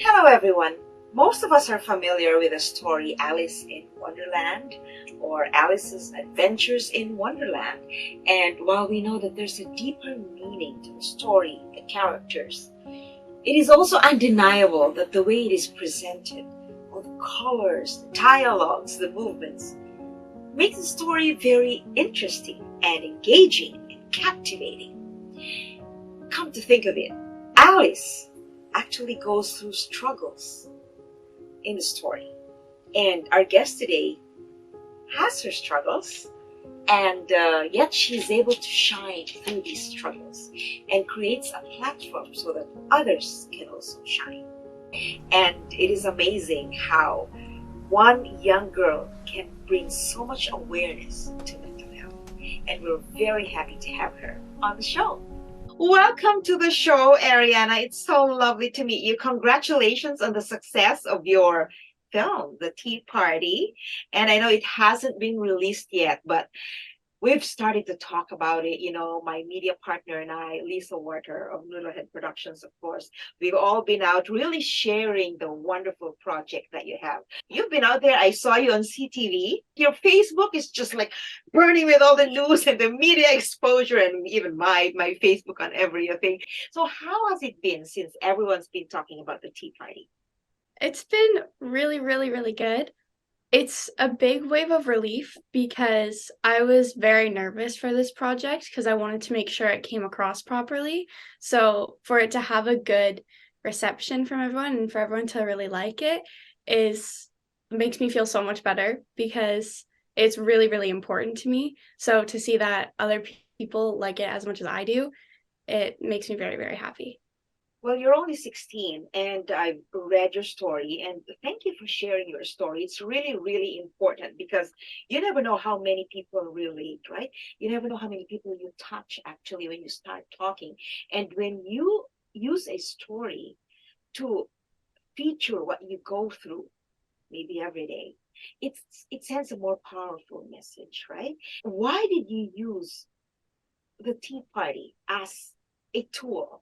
Hello everyone! Most of us are familiar with the story Alice in Wonderland or Alice's Adventures in Wonderland. And while we know that there's a deeper meaning to the story, the characters, it is also undeniable that the way it is presented, all the colors, the dialogues, the movements, makes the story very interesting and engaging and captivating. Come to think of it, Alice actually goes through struggles in the story. And our guest today has her struggles, and yet she's able to shine through these struggles and creates a platform so that others can also shine. And it is amazing how one young girl can bring so much awareness to mental health. And we're very happy to have her on the show. Welcome to the show, Arianna. It's so lovely to meet you. Congratulations on the success of your film, The Tea Party. And I know it hasn't been released yet, but we've started to talk about it. You know, my media partner and I, Lisa Warter of Noodlehead Productions, of course, we've all been out really sharing the wonderful project that you have. You've been out there. I saw you on CTV. Your Facebook is just like burning with all the news and the media exposure, and even my Facebook on everything. So how has it been since everyone's been talking about the Tea Party? It's been really good. It's a big wave of relief because I was very nervous for this project because I wanted to make sure it came across properly. So for it to have a good reception from everyone and for everyone to really like it is makes me feel so much better because it's really important to me. So to see that other people like it as much as I do, it makes me very happy. Well, you're only 16, and I've read your story, and thank you for sharing your story. It's really important because you never know how many people relate, right? You never know how many people you touch actually when you start talking. And when you use a story to feature what you go through, maybe every day, it sends a more powerful message, right? Why did you use the Tea Party as a tool,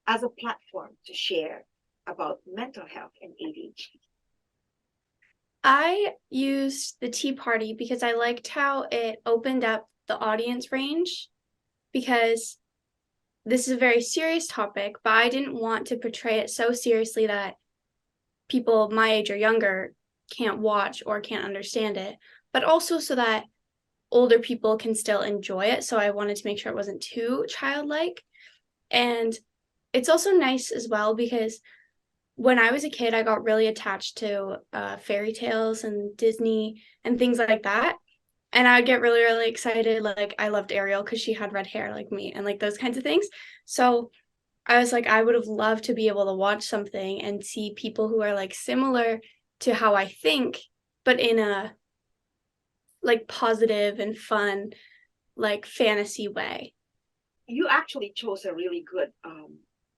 as a platform to share about mental health and ADHD? I used the Tea Party because I liked how it opened up the audience range because this is a very serious topic, but I didn't want to portray it so seriously that people my age or younger can't watch or can't understand it, but also so that older people can still enjoy it. So I wanted to make sure it wasn't too childlike. And it's also nice as well because when I was a kid, I got really attached to fairy tales and Disney and things like that. And I would get really excited. Like I loved Ariel because she had red hair like me and like those kinds of things. So I was like, I would have loved to be able to watch something and see people who are like similar to how I think, but in a like positive and fun, like fantasy way. You actually chose a really good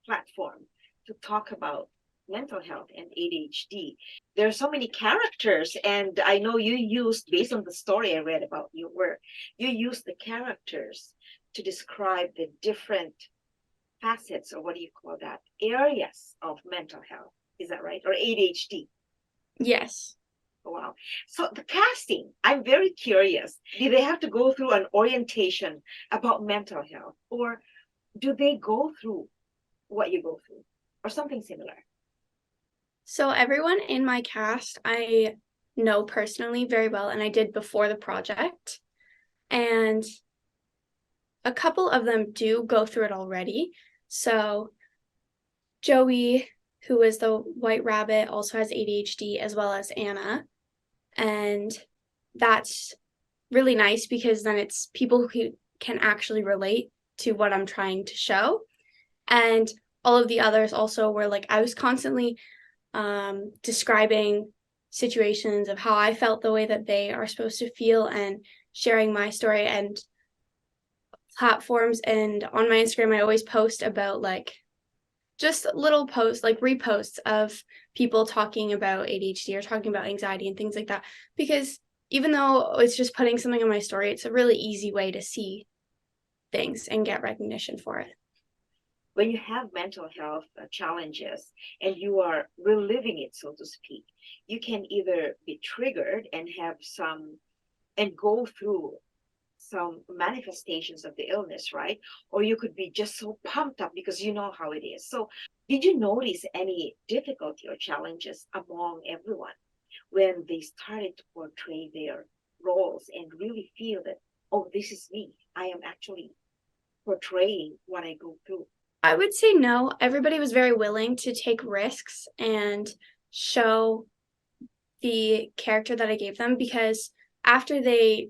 platform to talk about mental health and ADHD. There are so many characters, and I know you used, based on the story I read about your work, you used the characters to describe the different facets, or what do you call that, areas of mental health. Is that right? Or ADHD. Yes. Oh, wow. So the casting, I'm very curious. Do they have to go through an orientation about mental health, or do they go through what you go through, or something similar? So everyone in my cast, I know personally very well, and I did before the project. And a couple of them do go through it already. So Joey, who is the white rabbit, also has ADHD, as well as Anna. And that's really nice because then it's people who can actually relate to what I'm trying to show. And all of the others also were like, I was constantly describing situations of how I felt the way that they are supposed to feel and sharing my story and platforms. And on my Instagram, I always post about like just little posts, like reposts of people talking about ADHD or talking about anxiety and things like that. Because even though it's just putting something on my story, it's a really easy way to see things and get recognition for it. when you have mental health challenges and you are reliving it, so to speak, you can either be triggered and have some and go through some manifestations of the illness, right? Or you could be just so pumped up because you know how it is. So, did you notice any difficulty or challenges among everyone when they started to portray their roles and really feel that, oh, this is me? I am actually portraying what I go through. I would say no. Everybody was very willing to take risks and show the character that I gave them, because after they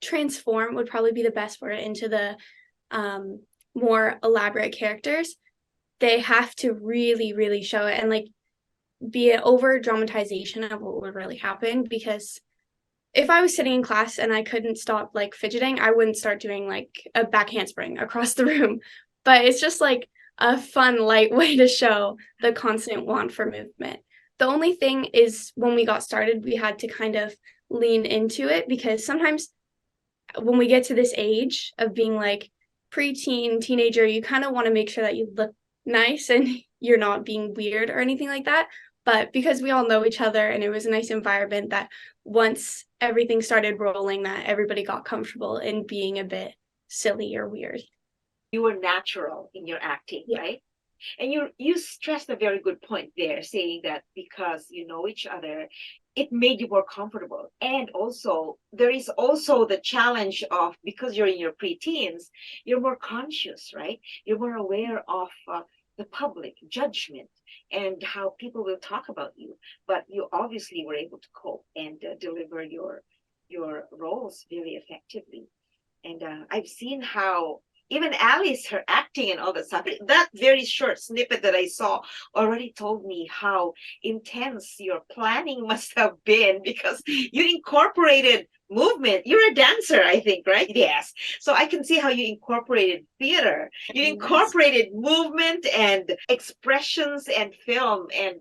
transform would probably be the best word into the more elaborate characters, they have to really, really show it and like be an over dramatization of what would really happen. Because if I was sitting in class and I couldn't stop like fidgeting, I wouldn't start doing like a back handspring across the room. But it's just like a fun, light way to show the constant want for movement. The only thing is when we got started, we had to kind of lean into it, because sometimes when we get to this age of being like preteen, teenager, you kind of want to make sure that you look nice and you're not being weird or anything like that. But because we all know each other and it was a nice environment, that once everything started rolling, that everybody got comfortable in being a bit silly or weird. You were natural in your acting, Yeah. right? And you stressed a very good point there, saying that because you know each other, it made you more comfortable. And also, there is also the challenge of, because you're in your preteens, you're more conscious, right? You're more aware of the public judgment and how people will talk about you. But you obviously were able to cope and deliver your roles very effectively. And I've seen how even Alice, her acting and all that stuff, that very short snippet that I saw already told me how intense your planning must have been, because you incorporated movement. You're a dancer, I think, right? Yes. So I can see how you incorporated theater. You incorporated movement and expressions and film. And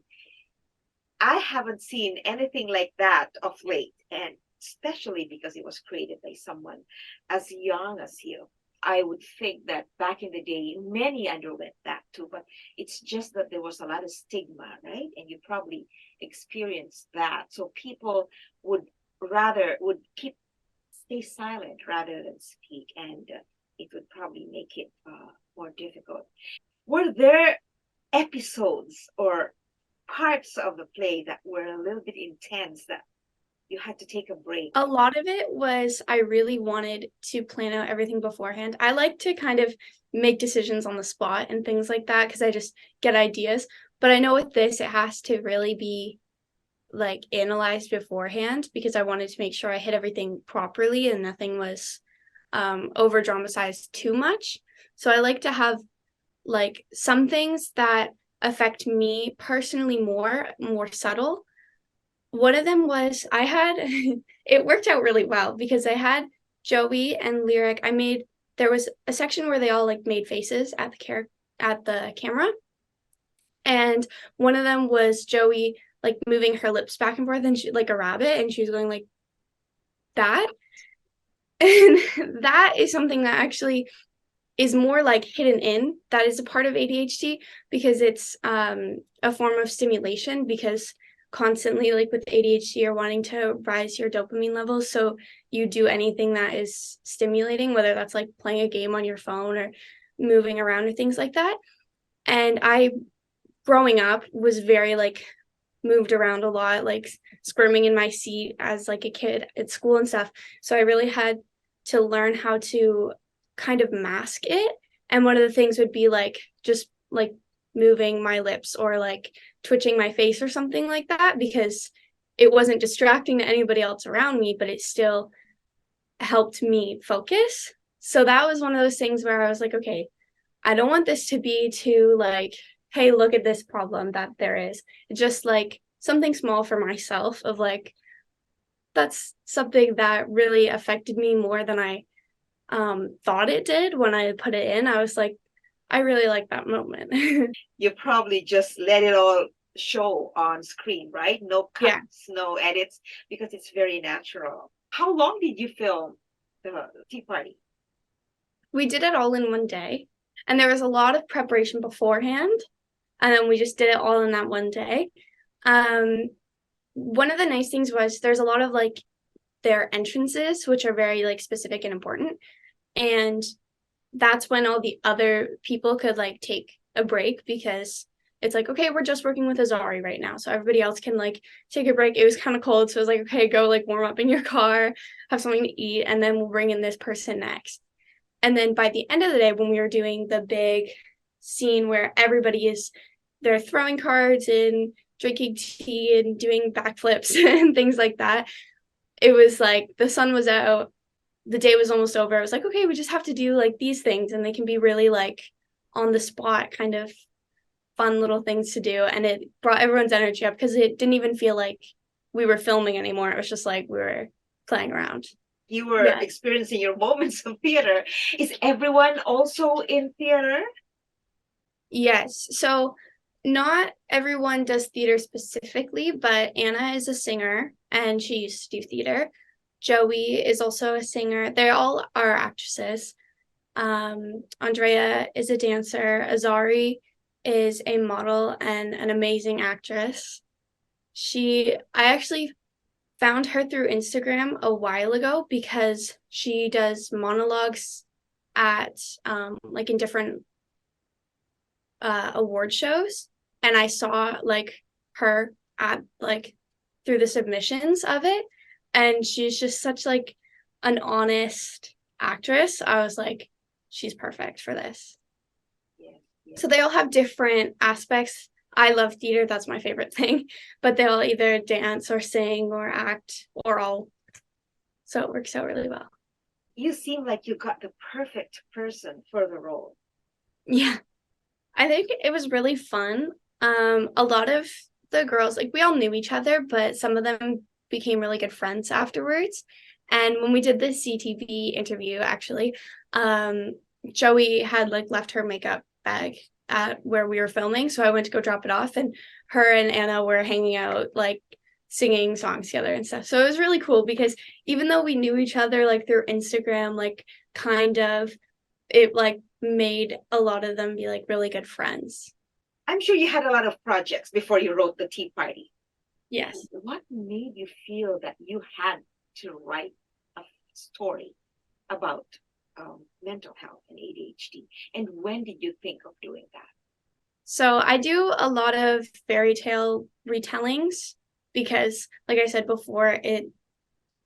I haven't seen anything like that of late. And especially because it was created by someone as young as you. I would think that back in the day, many underwent that too, but it's just that there was a lot of stigma, right? And you probably experienced that. So people would stay silent rather than speak, and it would probably make it more difficult. Were there episodes or parts of the play that were a little bit intense that you had to take a break? A lot of it was I really wanted to plan out everything beforehand. I like to kind of make decisions on the spot and things like that because I just get ideas. But I know with this, it has to really be like analyzed beforehand, because I wanted to make sure I hit everything properly and nothing was over dramatized too much. So I like to have like some things that affect me personally more subtle. One of them was I had it worked out really well because I had Joey and Lyric. There was a section where they all like made faces at the camera, and one of them was Joey like moving her lips back and forth, and she like a rabbit, and she was going like that. And that is something that actually is more like hidden in, that is a part of ADHD, because it's a form of stimulation, because constantly like with ADHD you're wanting to rise your dopamine levels, so you do anything that is stimulating, whether that's like playing a game on your phone or moving around or things like that. And I, growing up, was very like moved around a lot, like squirming in my seat as like a kid at school and stuff. So I really had to learn how to kind of mask it. And one of the things would be like just like moving my lips or like twitching my face or something like that, because it wasn't distracting to anybody else around me, but it still helped me focus. So that was one of those things where I was like, okay, I don't want this to be too like, hey, look at this problem that there is. Just like something small for myself of like, that's something that really affected me more than I thought it did when I put it in. I was like, I really like that moment. You probably just let it all show on screen, right? No cuts, Yeah. no edits, because it's very natural. How long did you film the tea party? We did it all in one day. And there was a lot of preparation beforehand. And then we just did it all in that one day. One of the nice things was there's a lot of like their entrances, which are very like specific and important. And that's when all the other people could like take a break, because it's like, okay, we're just working with Azari right now, so everybody else can like take a break. It was kind of cold, so it was like, okay, go like warm up in your car, have something to eat, and then we'll bring in this person next. And then by the end of the day, when we were doing the big scene where they're throwing cards and drinking tea and doing backflips and things like that, it was like the sun was out, the day was almost over. I was like, okay, we just have to do like these things, and they can be really like on the spot kind of fun little things to do. And it brought everyone's energy up because it didn't even feel like we were filming anymore. It was just like we were playing around. You were experiencing your moments of theater. Is everyone also in theater? Yes. So not everyone does theater specifically, but Anna is a singer and she used to do theater. Joey is also a singer. They all are actresses. Andrea is a dancer. Azari is a model and an amazing actress. I actually found her through Instagram a while ago because she does monologues at like in different award shows, and I saw like her at like through the submissions of it, and she's just such like an honest actress. I was like, she's perfect for this. Yeah. So they all have different aspects. I love theater, that's my favorite thing, but they'll either dance or sing or act or all. So it works out really well. You seem like you got the perfect person for the role. Yeah. I think it was really fun. A lot of the girls, like we all knew each other, but some of them became really good friends afterwards. And when we did the CTV interview, actually, Joey had like left her makeup bag at where we were filming. So I went to go drop it off, and her and Anna were hanging out, like singing songs together and stuff. So it was really cool because even though we knew each other like through Instagram, like kind of, it like made a lot of them be like really good friends. I'm sure you had a lot of projects before you wrote The Tea Party. Yes. What made you feel that you had to write a story about mental health and ADHD? And when did you think of doing that? So I do a lot of fairy tale retellings because, like I said before, it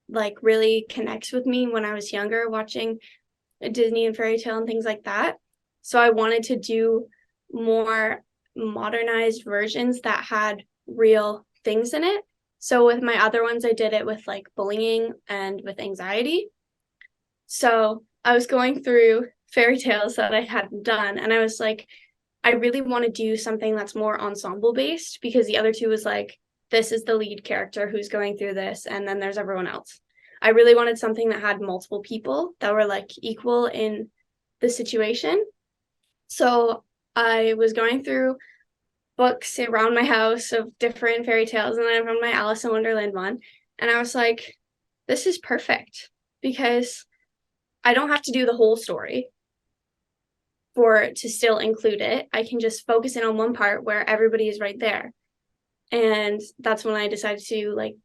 like really connects with me when I was younger watching Disney and fairy tale and things like that. So I wanted to do more modernized versions that had real things in it. So with my other ones, I did it with like bullying and with anxiety. So I was going through fairy tales that I hadn't done, and I was like, I really want to do something that's more ensemble based, because the other two was like, this is the lead character who's going through this, and then there's everyone else. I really wanted something that had multiple people that were like equal in the situation. So I was going through books around my house of different fairy tales, and then I found my Alice in Wonderland one, and I was like, this is perfect because I don't have to do the whole story for to still include it. I can just focus in on one part where everybody is right there. And that's when I decided to like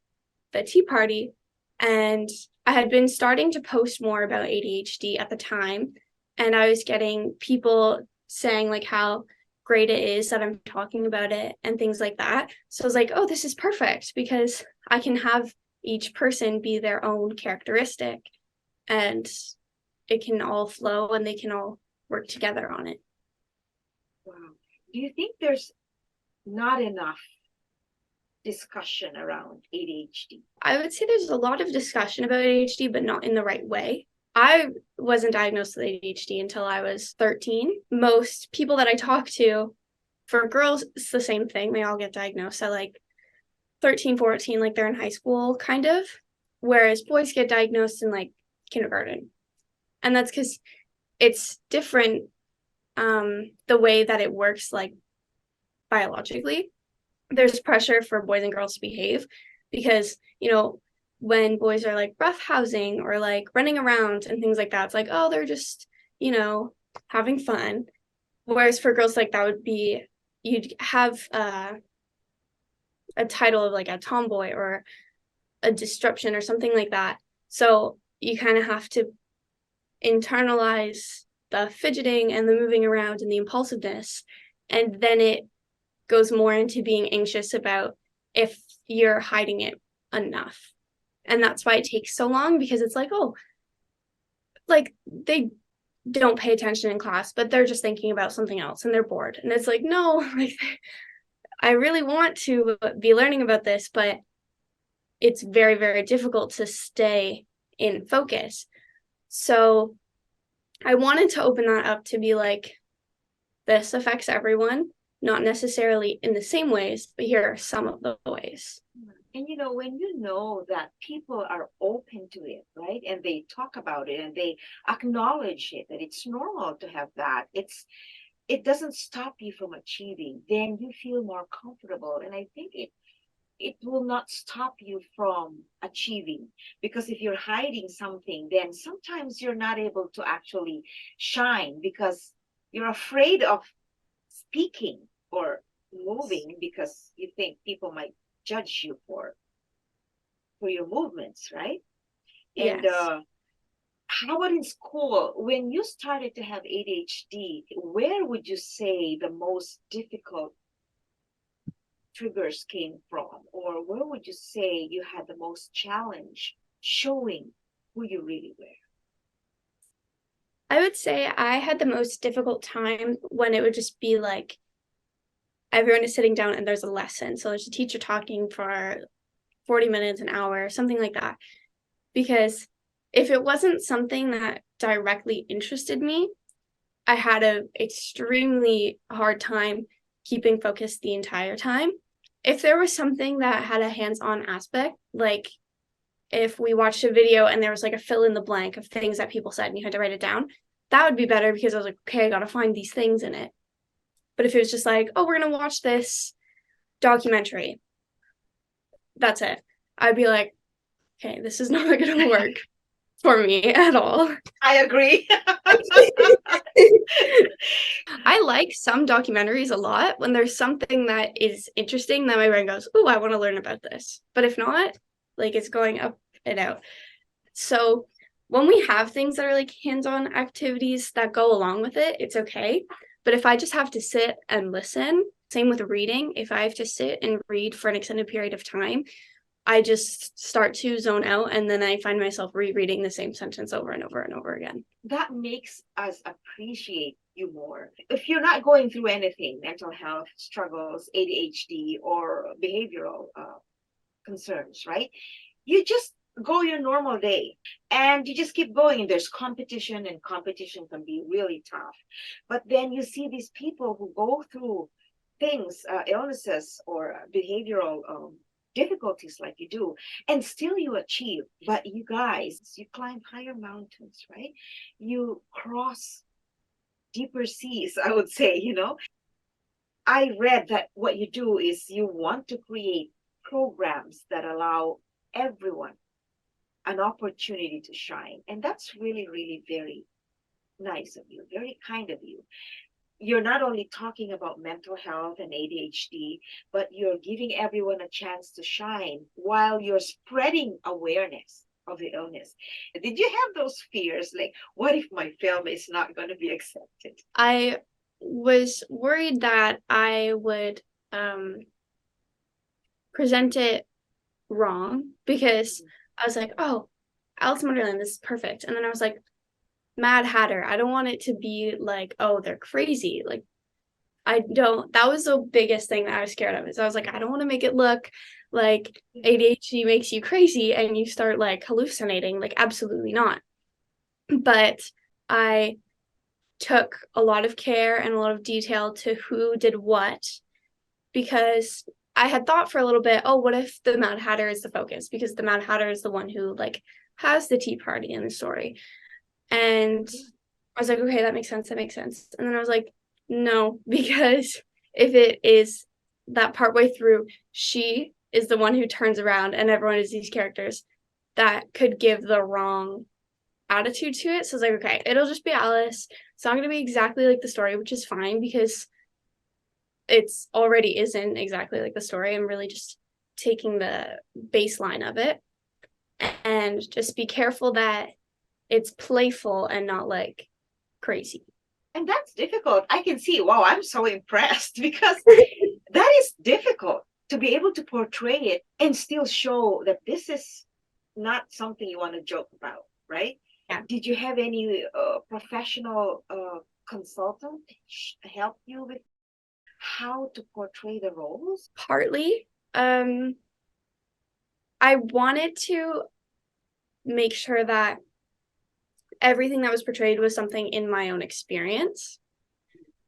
the Tea Party. And I had been starting to post more about ADHD at the time, and I was getting people saying like how great it is that I'm talking about it and things like that. So I was like, oh, this is perfect because I can have each person be their own characteristic, and it can all flow and they can all work together on it. Wow. Do you think there's not enough discussion around ADHD? I would say there's a lot of discussion about ADHD, but not in the right way. I wasn't diagnosed with ADHD until I was 13. Most people that I talk to, for girls, it's the same thing. They all get diagnosed at like 13, 14, like they're in high school, kind of. Whereas boys get diagnosed in like kindergarten. And that's because it's different, the way that it works, like biologically. There's pressure for boys and girls to behave because, you know, when boys are like roughhousing or like running around and things like that, it's like, oh, they're just, you know, having fun. Whereas for girls, like that would be, you'd have a title of like a tomboy or a disruption or something like that. So you kind of have to internalize the fidgeting and the moving around and the impulsiveness. And then it goes more into being anxious about if you're hiding it enough. And that's why it takes so long, because it's like, oh, like they don't pay attention in class, but they're just thinking about something else and they're bored. And it's like, no, like I really want to be learning about this, but it's very, very difficult to stay in focus. So I wanted to open that up to be like, this affects everyone, not necessarily in the same ways, but here are some of the ways. And when you know that people are open to it, right? And they talk about it and they acknowledge it, that it's normal to have that. It doesn't stop you from achieving. Then you feel more comfortable. And I think it will not stop you from achieving, because if you're hiding something, then sometimes you're not able to actually shine because you're afraid of speaking or moving because you think people might judge you for your movements, right? And Yes. how about in school? When you started to have ADHD, where would you say the most difficult triggers came from? Or where would you say you had the most challenge showing who you really were? I would say I had the most difficult time when it would just be like everyone is sitting down and there's a lesson. So there's a teacher talking for 40 minutes, an hour, something like that. Because if it wasn't something that directly interested me, I had an extremely hard time keeping focused the entire time. If there was something that had a hands-on aspect, like if we watched a video and there was like a fill in the blank of things that people said and you had to write it down, that would be better because I was like, okay, I got to find these things in it. But if it was just like, oh, we're going to watch this documentary, that's it. I'd be like, okay, this is not going to work for me at all. I agree. I like some documentaries a lot when there's something that is interesting that my brain goes, oh, I want to learn about this. But if not, like it's going up and out. So when we have things that are like hands-on activities that go along with it, it's okay. But if I just have to sit and listen, same with reading, if I have to sit and read for an extended period of time, I just start to zone out and then I find myself rereading the same sentence over and over and over again. That makes us appreciate you more. If you're not going through anything, mental health struggles, ADHD, or behavioral concerns, right? You just go your normal day and you just keep going. There's competition, and competition can be really tough. But then you see these people who go through things, illnesses, or behavioral difficulties like you do, and still you achieve. But you guys, you climb higher mountains, right? You cross deeper seas, I would say. I read that what you do is you want to create programs that allow everyone an opportunity to shine. And that's really, really very nice of you, very kind of you. You're not only talking about mental health and ADHD, but you're giving everyone a chance to shine while you're spreading awareness of the illness. Did you have those fears? Like, what if my film is not going to be accepted? I was worried that I would present it wrong because I was like, oh, Alice in Wonderland, this is perfect. And then I was like, Mad Hatter, I don't want it to be like, oh, they're crazy. Like, that was the biggest thing that I was scared of, is I was like, I don't want to make it look like ADHD makes you crazy and you start like hallucinating. Like, absolutely not. But I took a lot of care and a lot of detail to who did what, because I had thought for a little bit, oh, what if the Mad Hatter is the focus? Because the Mad Hatter is the one who like has the tea party in the story. And I was like, okay, that makes sense. That makes sense. And then I was like, no, because if it is that partway through, she is the one who turns around and everyone is these characters, that could give the wrong attitude to it. So I was like, okay, it'll just be Alice. It's not going to be exactly like the story, which is fine because it's already isn't exactly like the story. I'm really just taking the baseline of it, and just be careful that it's playful and not like crazy. And that's difficult. I can see, wow, I'm so impressed because that is difficult to be able to portray it and still show that this is not something you want to joke about, right? Yeah. Did you have any professional consultant help you with how to portray the roles? Partly. I wanted to make sure that everything that was portrayed was something in my own experience,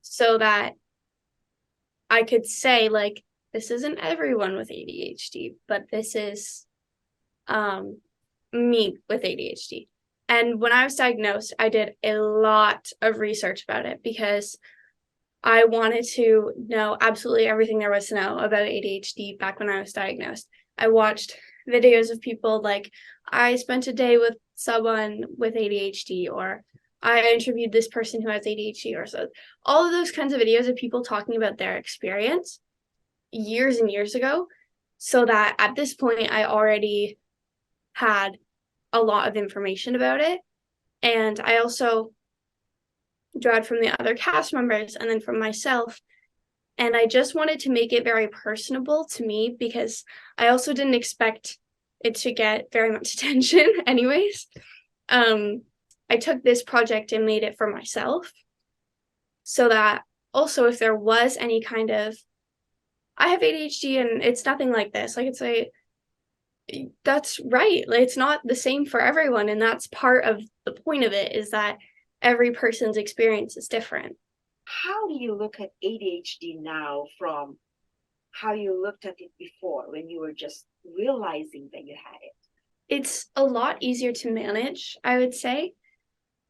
so that I could say, like, this isn't everyone with ADHD, but this is me with ADHD. And when I was diagnosed, I did a lot of research about it because I wanted to know absolutely everything there was to know about ADHD back when I was diagnosed. I watched videos of people like, I spent a day with someone with ADHD, or I interviewed this person who has ADHD, or so. All of those kinds of videos of people talking about their experience years and years ago, so that at this point I already had a lot of information about it. And I also read from the other cast members and then from myself. And I just wanted to make it very personable to me because I also didn't expect it to get very much attention anyways. I took this project and made it for myself so that also if there was any kind of, I have ADHD and it's nothing like this, I could say, that's right. Like, it's not the same for everyone. And that's part of the point of it, is that every person's experience is different. How do you look at ADHD now from how you looked at it before when you were just realizing that you had it? It's a lot easier to manage, I would say,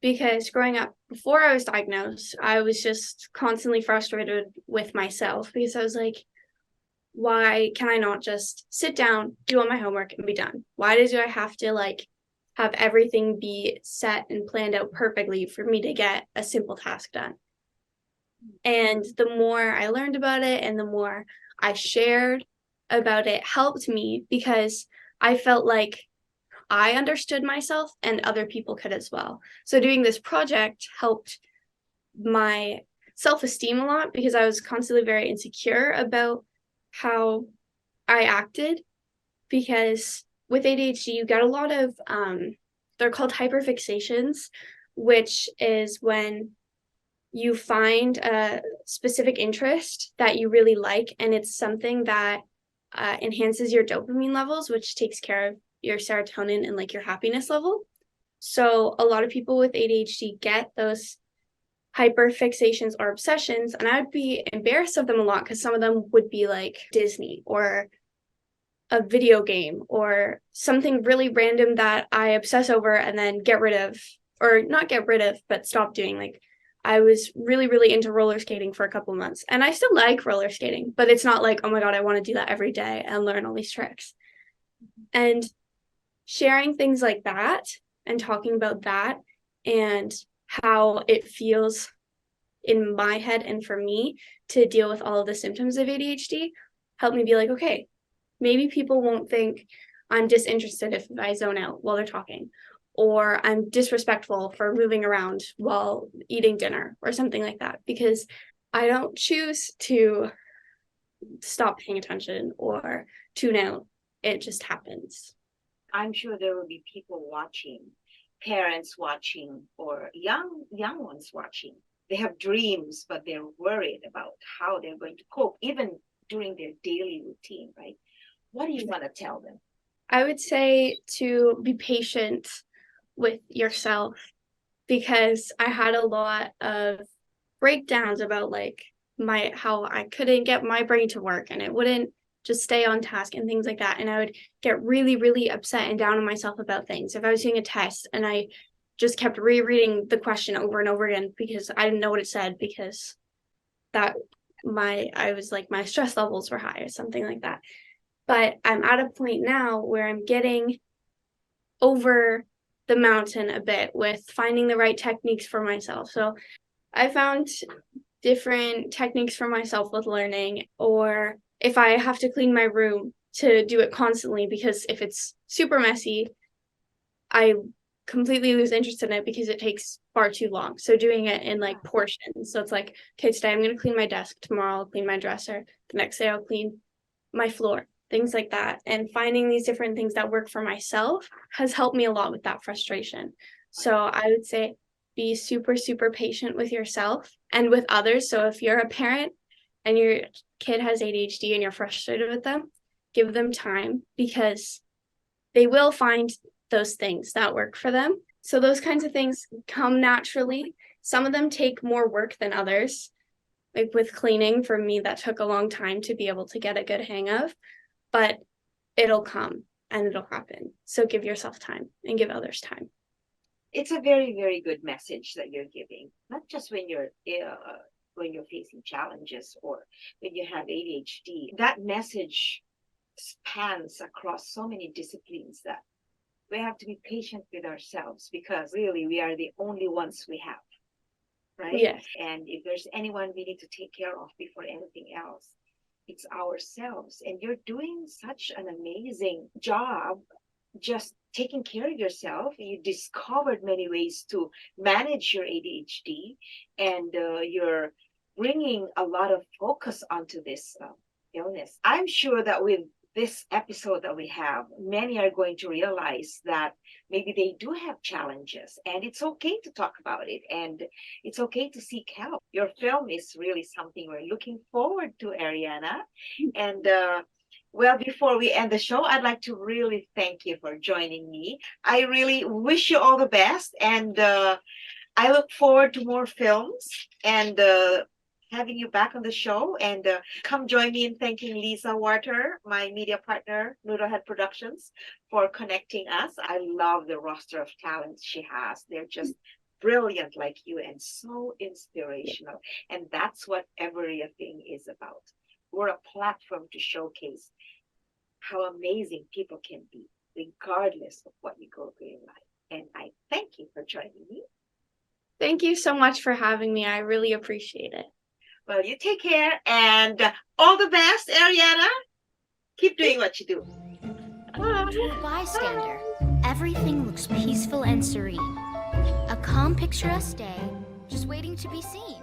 because growing up before I was diagnosed, I was just constantly frustrated with myself because I was like, why can I not just sit down, do all my homework, and be done? Why do I have to like have everything be set and planned out perfectly for me to get a simple task done? And the more I learned about it and the more I shared about it helped me because I felt like I understood myself and other people could as well. So doing this project helped my self-esteem a lot because I was constantly very insecure about how I acted, because with ADHD you get a lot of they're called hyperfixations, which is when you find a specific interest that you really like and it's something that enhances your dopamine levels, which takes care of your serotonin and like your happiness level. So a lot of people with ADHD get those hyperfixations or obsessions, and I'd be embarrassed of them a lot because some of them would be like Disney or a video game or something really random that I obsess over and then get rid of, or not get rid of, but stop doing. Like, I was really, really into roller skating for a couple months, and I still like roller skating, but it's not like, oh my God, I want to do that every day and learn all these tricks. And sharing things like that and talking about that and how it feels in my head and for me to deal with all of the symptoms of ADHD helped me be like, okay, maybe people won't think I'm disinterested if I zone out while they're talking, or I'm disrespectful for moving around while eating dinner or something like that, because I don't choose to stop paying attention or tune out. It just happens. I'm sure there will be people watching, parents watching, or young ones watching. They have dreams, but they're worried about how they're going to cope, even during their daily routine, right? What do you want to tell them? I would say to be patient with yourself, because I had a lot of breakdowns about like how I couldn't get my brain to work and it wouldn't just stay on task and things like that. And I would get really, really upset and down on myself about things. If I was doing a test and I just kept rereading the question over and over again because I didn't know what it said, because I was like, my stress levels were high or something like that. But I'm at a point now where I'm getting over the mountain a bit with finding the right techniques for myself. So I found different techniques for myself with learning, or if I have to clean my room, to do it constantly, because if it's super messy, I completely lose interest in it because it takes far too long. So doing it in like portions. So it's like, okay, today I'm going to clean my desk, tomorrow I'll clean my dresser, the next day I'll clean my floor, things like that. And finding these different things that work for myself has helped me a lot with that frustration. So I would say be super, super patient with yourself and with others. So if you're a parent and your kid has ADHD and you're frustrated with them, give them time, because they will find those things that work for them. So those kinds of things come naturally. Some of them take more work than others. Like with cleaning, for me, that took a long time to be able to get a good hang of, but it'll come and it'll happen. So give yourself time and give others time. It's a very, very good message that you're giving, not just when you're facing challenges or when you have ADHD. That message spans across so many disciplines that we have to be patient with ourselves, because really we are the only ones we have, right? Yes. And if there's anyone we need to take care of before anything else, it's ourselves. And you're doing such an amazing job just taking care of yourself. You discovered many ways to manage your ADHD, and you're bringing a lot of focus onto this illness. I'm sure that with this episode that we have, many are going to realize that maybe they do have challenges, and it's okay to talk about it, and it's okay to seek help. Your film is really something we're looking forward to, Arianna. And well, before we end the show, I'd like to really thank you for joining me. I really wish you all the best, and I look forward to more films and having you back on the show. And come join me in thanking Lisa Warter, my media partner, Noodlehead Productions, for connecting us. I love the roster of talents she has. They're just brilliant like you and so inspirational. And that's what Everiathing is about. We're a platform to showcase how amazing people can be, regardless of what you go through in life. And I thank you for joining me. Thank you so much for having me. I really appreciate it. Well, you take care, and all the best, Arianna. Keep doing what you do. To a bystander, everything looks peaceful and serene. A calm, picturesque day, just waiting to be seen.